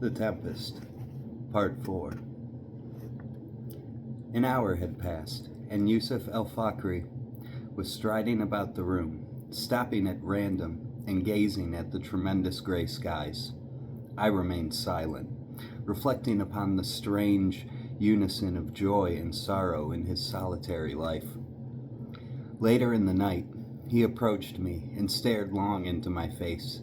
The Tempest, Part 4. An hour had passed, and Yusuf el-Fakhri was striding about the room, stopping at random and gazing at the tremendous gray skies. I remained silent, reflecting upon the strange unison of joy and sorrow in his solitary life. Later in the night, he approached me and stared long into my face,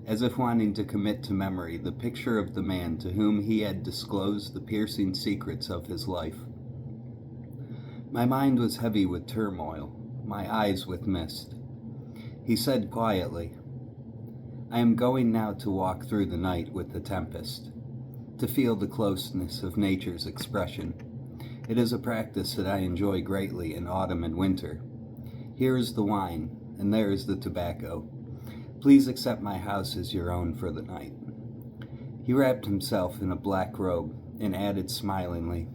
as if wanting to commit to memory the picture of the man to whom he had disclosed the piercing secrets of his life. My mind was heavy with turmoil, my eyes with mist. He said quietly, "I am going now to walk through the night with the Tempest, to feel the closeness of nature's expression. It is a practice that I enjoy greatly in autumn and winter. Here is the wine, and there is the tobacco. Please accept my house as your own for the night." He wrapped himself in a black robe and added smilingly,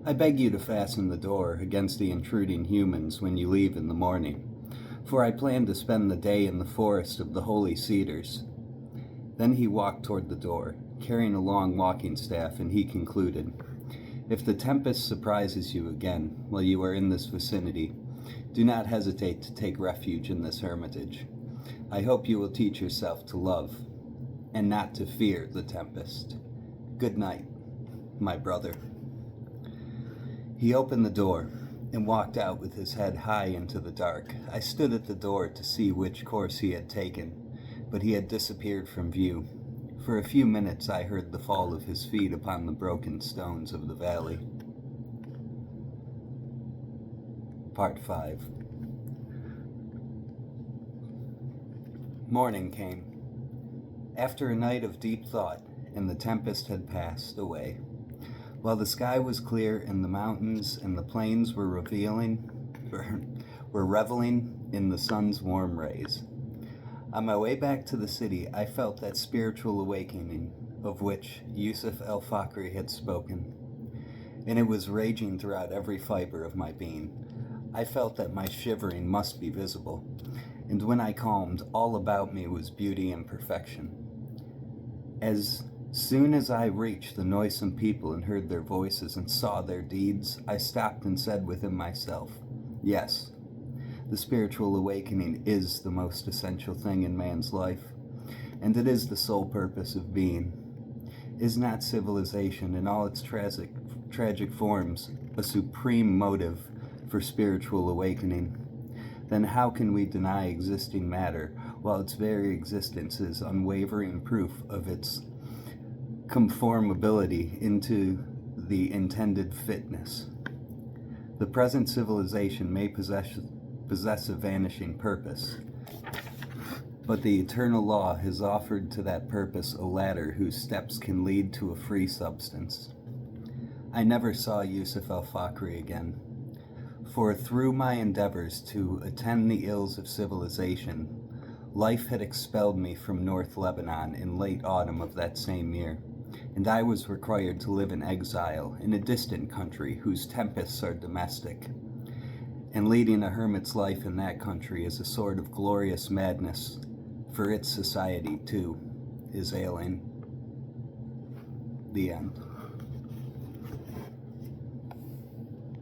"I beg you to fasten the door against the intruding humans when you leave in the morning, for I plan to spend the day in the forest of the holy cedars." Then he walked toward the door, carrying a long walking staff, and he concluded, "If the Tempest surprises you again while you are in this vicinity, do not hesitate to take refuge in this hermitage. I hope you will teach yourself to love and not to fear the Tempest. Good night, my brother." He opened the door and walked out with his head high into the dark. I stood at the door to see which course he had taken, but he had disappeared from view. For a few minutes I heard the fall of his feet upon the broken stones of the valley. Part 5. Morning came. After a night of deep thought, and the tempest had passed away, while the sky was clear and the mountains and the plains were reveling in the sun's warm rays. On my way back to the city, I felt that spiritual awakening of which Yusuf el-Fakhri had spoken, and it was raging throughout every fiber of my being. I felt that my shivering must be visible, and when I calmed, all about me was beauty and perfection. As soon as I reached the noisome people and heard their voices and saw their deeds, I stopped and said within myself, "Yes, the spiritual awakening is the most essential thing in man's life, and it is the sole purpose of being. Is not civilization in all its tragic forms a supreme motive for spiritual awakening? Then how can we deny existing matter while its very existence is unwavering proof of its conformability into the intended fitness? The present civilization may possess a vanishing purpose, but the eternal law has offered to that purpose a ladder whose steps can lead to a free substance." I never saw Yusuf el-Fakhri again, for through my endeavors to attend the ills of civilization, life had expelled me from North Lebanon in late autumn of that same year, and I was required to live in exile in a distant country whose tempests are domestic. And leading a hermit's life in that country is a sort of glorious madness, for its society, too, is ailing. The end.